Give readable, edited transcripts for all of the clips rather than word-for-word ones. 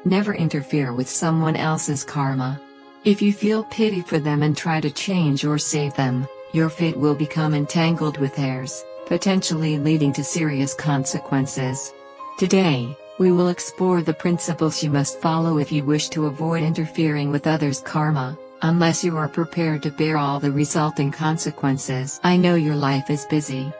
Never interfere with someone else's karma. If you feel pity for them and try to change or save them, your fate will become entangled with theirs, potentially leading to serious consequences. Today, we will explore the principles you must follow if you wish to avoid interfering with others' karma, unless you are prepared to bear all the resulting consequences. I know your life is busy.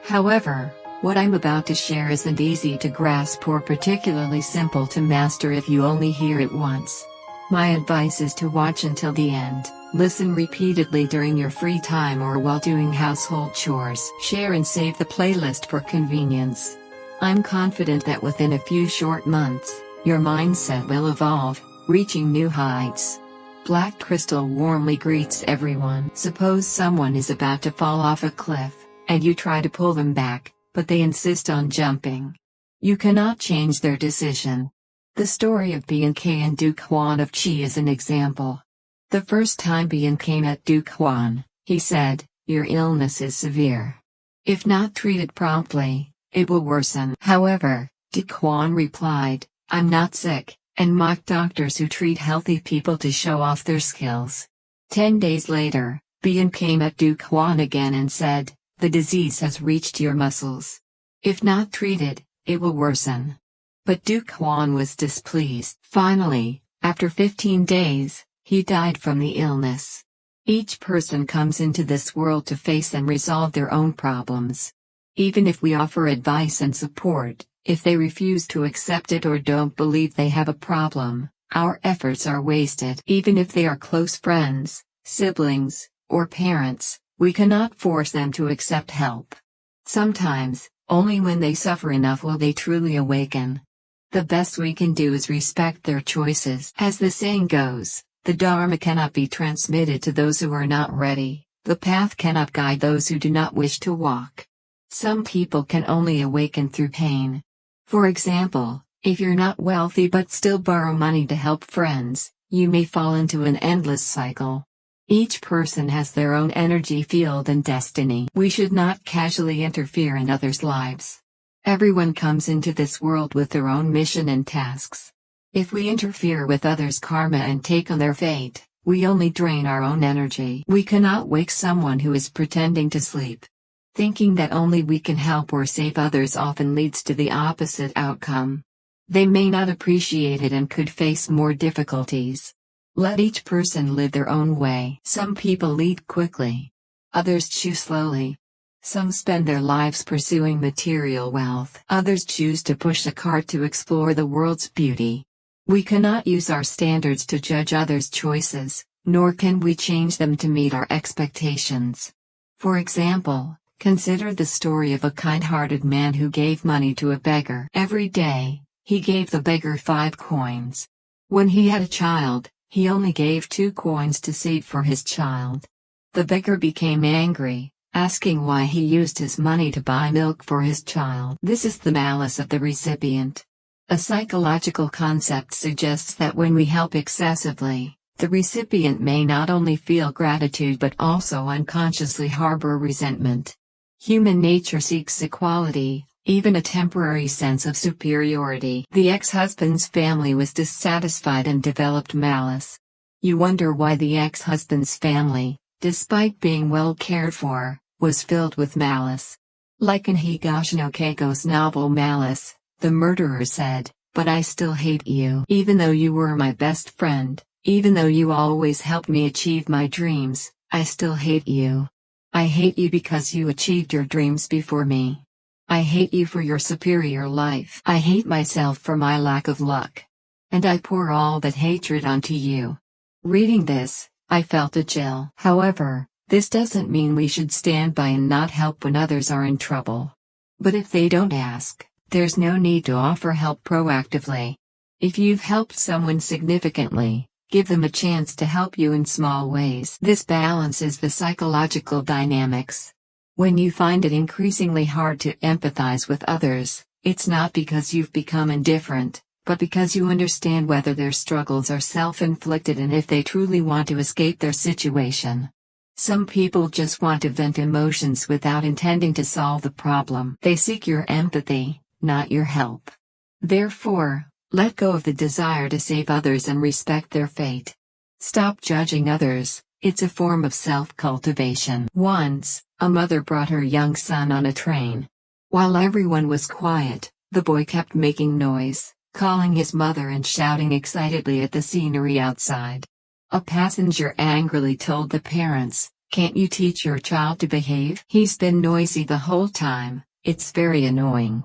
However, what I'm about to share isn't easy to grasp or particularly simple to master if you only hear it once. My advice is to watch until the end, listen repeatedly during your free time or while doing household chores. Share and save the playlist for convenience. I'm confident that within a few short months, your mindset will evolve, reaching new heights. Black crystal warmly greets everyone. Suppose someone is about to fall off a cliff, and you try to pull them back, but they insist on jumping. You cannot change their decision. The story of Bianca and Duke Huan of Qi is an example. The first time Bianca met Duke Huan, he said, "Your illness is severe. If not treated promptly, it will worsen." However, Duke Huan replied, "I'm not sick," and mocked doctors who treat healthy people to show off their skills. 10 days later, Bianca met Duke Huan again and said, "The disease has reached your muscles. If not treated, it will worsen." But Duke Huan was displeased. Finally, after 15 days, he died from the illness. Each person comes into this world to face and resolve their own problems. Even if we offer advice and support, if they refuse to accept it or don't believe they have a problem, our efforts are wasted. Even if they are close friends, siblings, or parents, we cannot force them to accept help. Sometimes, only when they suffer enough will they truly awaken. The best we can do is respect their choices. As the saying goes, the Dharma cannot be transmitted to those who are not ready, the path cannot guide those who do not wish to walk. Some people can only awaken through pain. For example, if you're not wealthy but still borrow money to help friends, you may fall into an endless cycle. Each person has their own energy field and destiny. We should not casually interfere in others' lives. Everyone comes into this world with their own mission and tasks. If we interfere with others' karma and take on their fate, we only drain our own energy. We cannot wake someone who is pretending to sleep. Thinking that only we can help or save others often leads to the opposite outcome. They may not appreciate it and could face more difficulties. Let each person live their own way. Some people lead quickly. Others choose slowly. Some spend their lives pursuing material wealth. Others choose to push a cart to explore the world's beauty. We cannot use our standards to judge others' choices, nor can we change them to meet our expectations. For example, consider the story of a kind-hearted man who gave money to a beggar. Every day, he gave the beggar 5 coins. When he had a child, he only gave 2 coins to save for his child. The beggar became angry, asking why he used his money to buy milk for his child. This is the malice of the recipient. A psychological concept suggests that when we help excessively, the recipient may not only feel gratitude but also unconsciously harbor resentment. Human nature seeks equality, even a temporary sense of superiority. The ex-husband's family was dissatisfied and developed malice. You wonder why the ex-husband's family, despite being well cared for, was filled with malice. Like in Higashino Keiko's novel Malice, the murderer said, "But I still hate you. Even though you were my best friend, even though you always helped me achieve my dreams, I still hate you. I hate you because you achieved your dreams before me. I hate you for your superior life. I hate myself for my lack of luck. And I pour all that hatred onto you." Reading this, I felt a chill. However, this doesn't mean we should stand by and not help when others are in trouble. But if they don't ask, there's no need to offer help proactively. If you've helped someone significantly, give them a chance to help you in small ways. This balances the psychological dynamics. When you find it increasingly hard to empathize with others, it's not because you've become indifferent, but because you understand whether their struggles are self-inflicted and if they truly want to escape their situation. Some people just want to vent emotions without intending to solve the problem. They seek your empathy, not your help. Therefore, Let go of the desire to save others and respect their fate. Stop judging others, it's a form of self-cultivation. Once, a mother brought her young son on a train. While everyone was quiet, the boy kept making noise, calling his mother and shouting excitedly at the scenery outside. A passenger angrily told the parents, "Can't you teach your child to behave? He's been noisy the whole time, it's very annoying."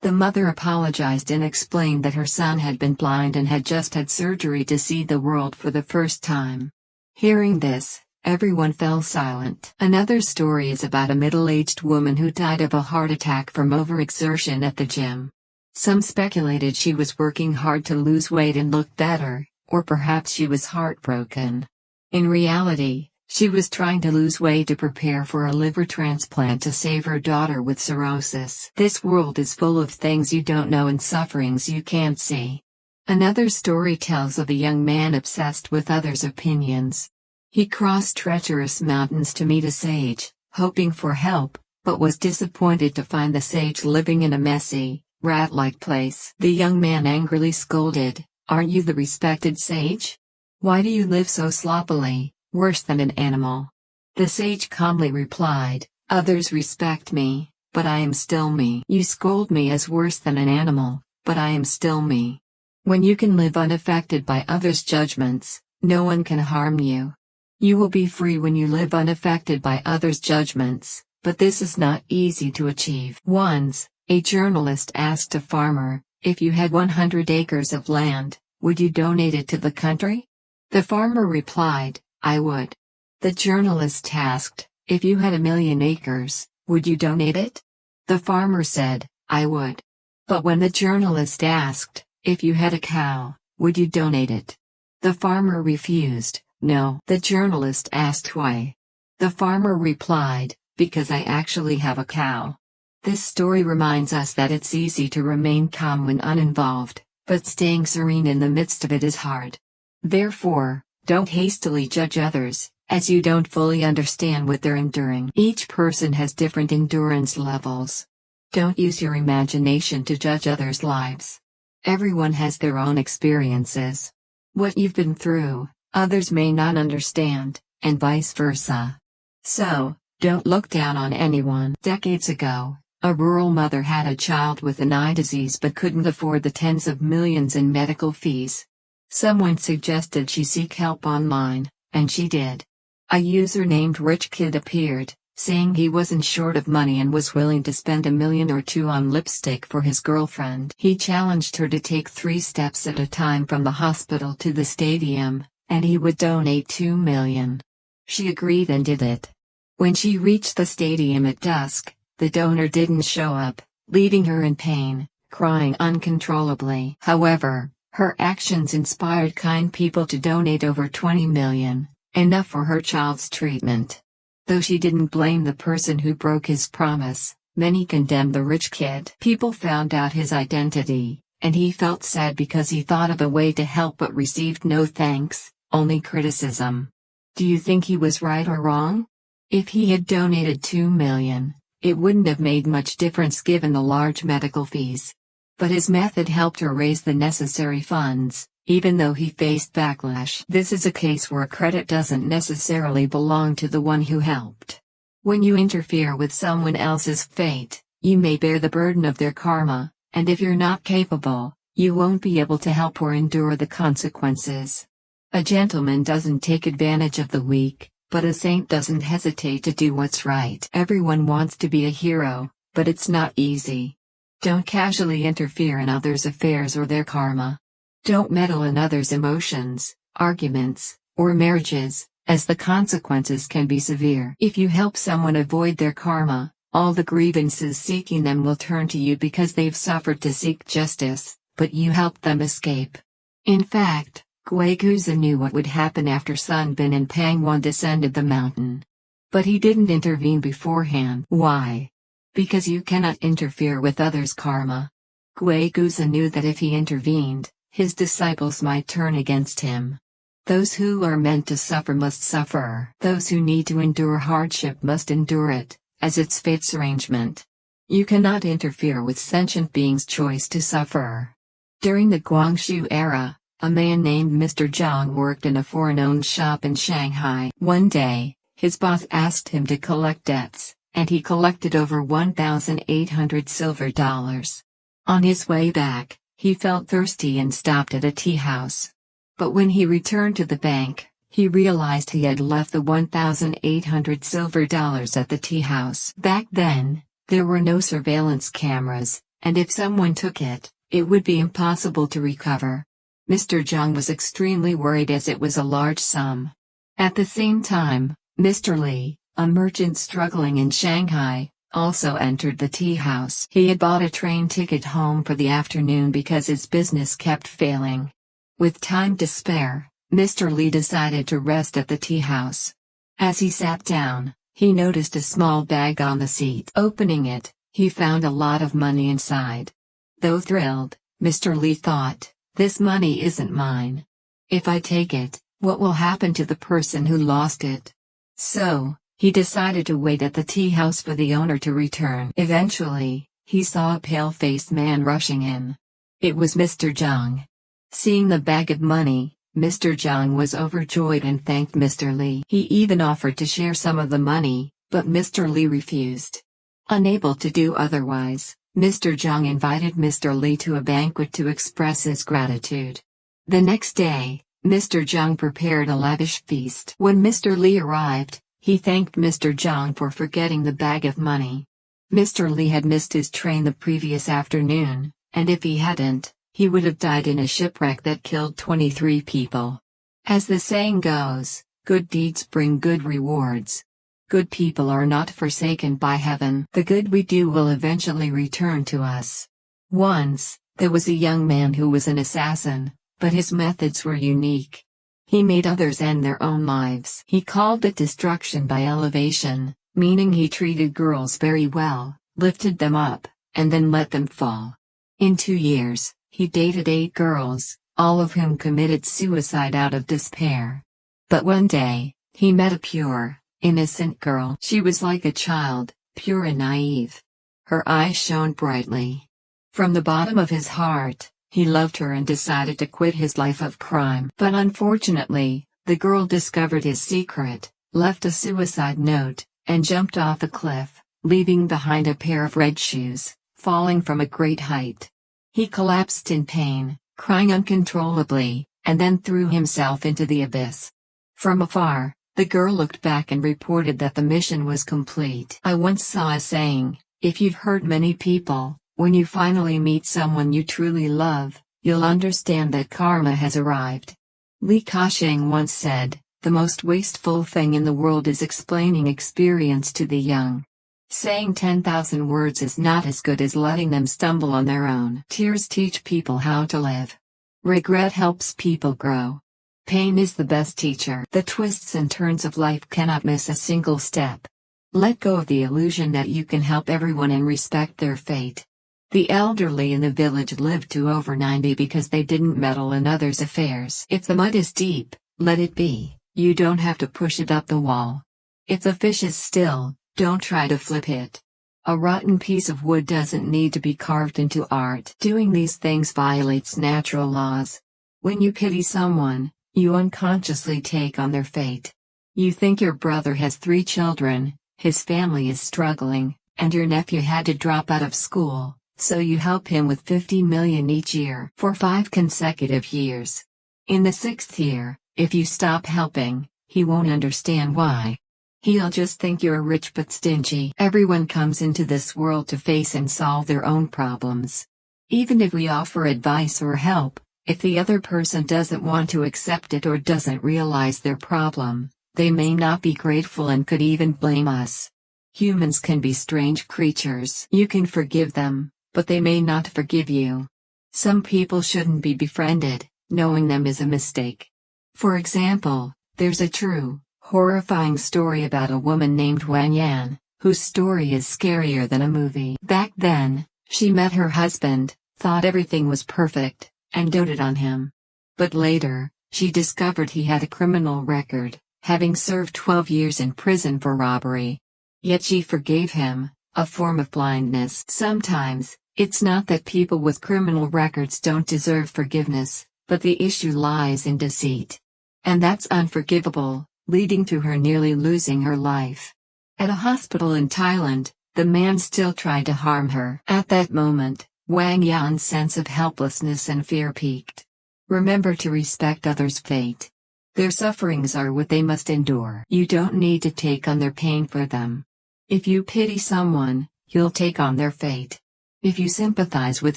The mother apologized and explained that her son had been blind and had just had surgery to see the world for the first time. Hearing this, everyone fell silent. Another story is about a middle-aged woman who died of a heart attack from overexertion at the gym. Some speculated she was working hard to lose weight and look better, or perhaps she was heartbroken. In reality, she was trying to lose weight to prepare for a liver transplant to save her daughter with cirrhosis. This world is full of things you don't know and sufferings you can't see. Another story tells of a young man obsessed with others' opinions. He crossed treacherous mountains to meet a sage, hoping for help, but was disappointed to find the sage living in a messy, rat-like place. The young man angrily scolded, "Aren't you the respected sage? Why do you live so sloppily, worse than an animal?" The sage calmly replied, "Others respect me, but I am still me. You scold me as worse than an animal, but I am still me. When you can live unaffected by others' judgments, no one can harm you. You will be free when you live unaffected by others' judgments, but this is not easy to achieve." Once, a journalist asked a farmer, "If you had 100 acres of land, would you donate it to the country?" The farmer replied, "I would." The journalist asked, "If you had 1,000,000 acres, would you donate it?" The farmer said, "I would." But when the journalist asked, "If you had a cow, would you donate it?" the farmer refused. "No." The journalist asked why. The farmer replied, "Because I actually have a cow." This story reminds us that it's easy to remain calm when uninvolved, but staying serene in the midst of it is hard. Therefore, don't hastily judge others, as you don't fully understand what they're enduring. Each person has different endurance levels. Don't use your imagination to judge others' lives. Everyone has their own experiences. What you've been through, others may not understand, and vice versa. So, don't look down on anyone. Decades ago, a rural mother had a child with an eye disease but couldn't afford the tens of millions in medical fees. Someone suggested she seek help online, and she did. A user named Rich Kid appeared, saying he wasn't short of money and was willing to spend $1 million or $2 on lipstick for his girlfriend. He challenged her to take 3 steps at a time from the hospital to the stadium, and he would donate $2 million. She agreed and did it. When she reached the stadium at dusk, the donor didn't show up, leaving her in pain, crying uncontrollably. However, her actions inspired kind people to donate over $20 million, enough for her child's treatment. Though she didn't blame the person who broke his promise, many condemned the rich kid. People found out his identity, and he felt sad because he thought of a way to help but received no thanks, only criticism. Do you think he was right or wrong? If he had donated $2 million, it wouldn't have made much difference given the large medical fees. But his method helped her raise the necessary funds, even though he faced backlash. This is a case where credit doesn't necessarily belong to the one who helped. When you interfere with someone else's fate, you may bear the burden of their karma, and if you're not capable, you won't be able to help or endure the consequences. A gentleman doesn't take advantage of the weak, but a saint doesn't hesitate to do what's right. Everyone wants to be a hero, but it's not easy. Don't casually interfere in others' affairs or their karma. Don't meddle in others' emotions, arguments, or marriages, as the consequences can be severe. If you help someone avoid their karma, all the grievances seeking them will turn to you because they've suffered to seek justice, but you helped them escape. In fact, Guiguza knew what would happen after Sun Bin and Pangwan descended the mountain. But he didn't intervene beforehand. Why? Because you cannot interfere with others' karma. Guiguza knew that if he intervened, his disciples might turn against him. Those who are meant to suffer must suffer. Those who need to endure hardship must endure it, as it's fate's arrangement. You cannot interfere with sentient beings' choice to suffer. During the Guangxu era, a man named Mr. Zhang worked in a foreign-owned shop in Shanghai. One day, his boss asked him to collect debts, and he collected over 1,800 silver dollars. On his way back, he felt thirsty and stopped at a tea house. But when he returned to the bank, he realized he had left the 1,800 silver dollars at the tea house. Back then, there were no surveillance cameras, and if someone took it, it would be impossible to recover. Mr. Zhang was extremely worried as it was a large sum. At the same time, Mr. Li, a merchant struggling in Shanghai, also entered the tea house. He had bought a train ticket home for the afternoon because his business kept failing. With time to spare, Mr. Li decided to rest at the tea house. As he sat down, he noticed a small bag on the seat. Opening it, he found a lot of money inside. Though thrilled, Mr. Li thought, "This money isn't mine. If I take it, what will happen to the person who lost it?" So, he decided to wait at the tea house for the owner to return. Eventually, he saw a pale-faced man rushing in. It was Mr. Zhang. Seeing the bag of money, Mr. Zhang was overjoyed and thanked Mr. Li. He even offered to share some of the money, but Mr. Li refused. Unable to do otherwise, Mr. Zhang invited Mr. Li to a banquet to express his gratitude. The next day, Mr. Zhang prepared a lavish feast. When Mr. Li arrived, he thanked Mr. Zhang for forgetting the bag of money. Mr. Li had missed his train the previous afternoon, and if he hadn't, he would have died in a shipwreck that killed 23 people. As the saying goes, good deeds bring good rewards. Good people are not forsaken by heaven. The good we do will eventually return to us. Once, there was a young man who was an assassin, but his methods were unique. He made others end their own lives. He called it destruction by elevation, meaning he treated girls very well, lifted them up, and then let them fall. In 2 years, he dated 8 girls, all of whom committed suicide out of despair. But one day, he met a pure, innocent girl. She was like a child, pure and naive. Her eyes shone brightly. From the bottom of his heart, he loved her and decided to quit his life of crime. But unfortunately, the girl discovered his secret, left a suicide note, and jumped off a cliff, leaving behind a pair of red shoes, falling from a great height. He collapsed in pain, crying uncontrollably, and then threw himself into the abyss. From afar, the girl looked back and reported that the mission was complete. I once saw a saying, if you've hurt many people, when you finally meet someone you truly love, you'll understand that karma has arrived. Li Ka-shing once said, the most wasteful thing in the world is explaining experience to the young. Saying 10,000 words is not as good as letting them stumble on their own. Tears teach people how to live. Regret helps people grow. Pain is the best teacher. The twists and turns of life cannot miss a single step. Let go of the illusion that you can help everyone and respect their fate. The elderly in the village lived to over 90 because they didn't meddle in others' affairs. If the mud is deep, let it be. You don't have to push it up the wall. If the fish is still, don't try to flip it. A rotten piece of wood doesn't need to be carved into art. Doing these things violates natural laws. When you pity someone, you unconsciously take on their fate. You think your brother has 3 children, his family is struggling, and your nephew had to drop out of school, so you help him with 50 million each year for 5 consecutive years. In the 6th year, if you stop helping, he won't understand why. He'll just think you're rich but stingy. Everyone comes into this world to face and solve their own problems. Even if we offer advice or help, if the other person doesn't want to accept it or doesn't realize their problem, they may not be grateful and could even blame us. Humans can be strange creatures. You can forgive them, but they may not forgive you. Some people shouldn't be befriended, knowing them is a mistake. For example, there's a true, horrifying story about a woman named Wang Yan, whose story is scarier than a movie. Back then, she met her husband, thought everything was perfect, and doted on him. But later, she discovered he had a criminal record, having served 12 years in prison for robbery. Yet she forgave him, a form of blindness. Sometimes, It's not that people with criminal records don't deserve forgiveness, but the issue lies in deceit. And that's unforgivable, leading to her nearly losing her life. At a hospital in Thailand, the man still tried to harm her. At that moment, Wang Yan's sense of helplessness and fear peaked. Remember to respect others' fate. Their sufferings are what they must endure. You don't need to take on their pain for them. If you pity someone, you'll take on their fate. If you sympathize with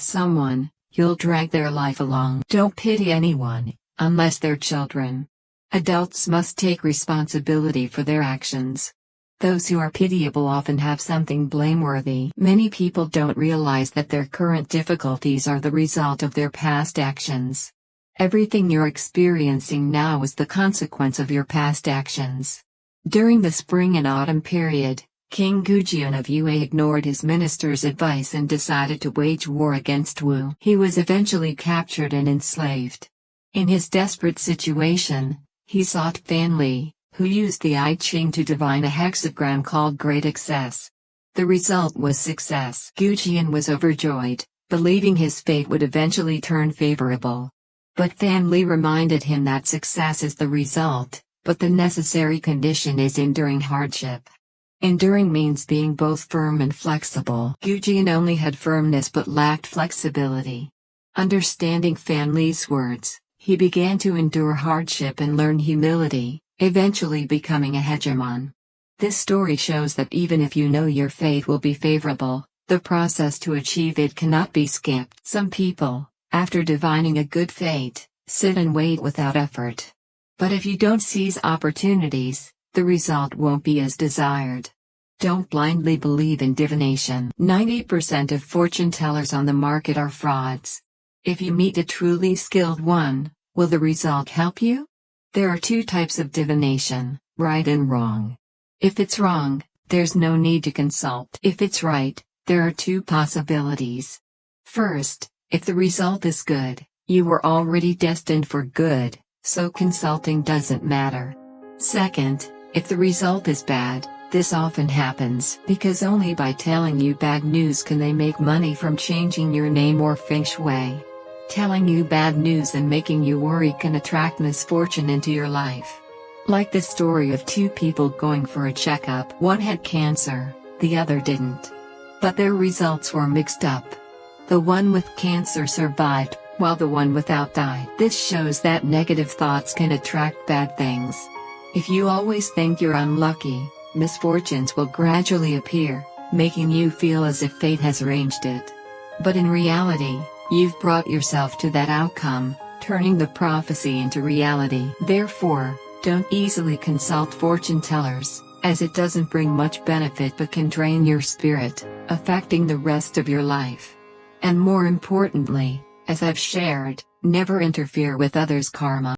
someone, you'll drag their life along. Don't pity anyone, unless they're children. Adults must take responsibility for their actions. Those who are pitiable often have something blameworthy. Many people don't realize that their current difficulties are the result of their past actions. Everything you're experiencing now is the consequence of your past actions. During the spring and autumn period, King Gujian of Yue ignored his minister's advice and decided to wage war against Wu. He was eventually captured and enslaved. In his desperate situation, he sought Fan Li, who used the I Ching to divine a hexagram called Great Excess. The result was success. Gujian was overjoyed, believing his fate would eventually turn favorable. But Fan Li reminded him that success is the result, but the necessary condition is enduring hardship. Enduring means being both firm and flexible. Gujian only had firmness but lacked flexibility. Understanding Fan Li's words, he began to endure hardship and learn humility, eventually becoming a hegemon. This story shows that even if you know your fate will be favorable, the process to achieve it cannot be skipped. Some people, after divining a good fate, sit and wait without effort. But if you don't seize opportunities, the result won't be as desired. Don't blindly believe in divination. 90% of fortune tellers on the market are frauds. If you meet a truly skilled one, will the result help you? There are two types of divination, right and wrong. If it's wrong, there's no need to consult. If it's right, there are two possibilities. First, if the result is good, you were already destined for good, so consulting doesn't matter. Second, if the result is bad, this often happens because only by telling you bad news can they make money from changing your name or feng shui. Telling you bad news and making you worry can attract misfortune into your life. Like the story of two people going for a checkup. One had cancer, the other didn't. But their results were mixed up. The one with cancer survived, while the one without died. This shows that negative thoughts can attract bad things. If you always think you're unlucky, misfortunes will gradually appear, making you feel as if fate has arranged it. But in reality, you've brought yourself to that outcome, turning the prophecy into reality. Therefore, don't easily consult fortune tellers, as it doesn't bring much benefit but can drain your spirit, affecting the rest of your life. And more importantly, as I've shared, never interfere with others' karma.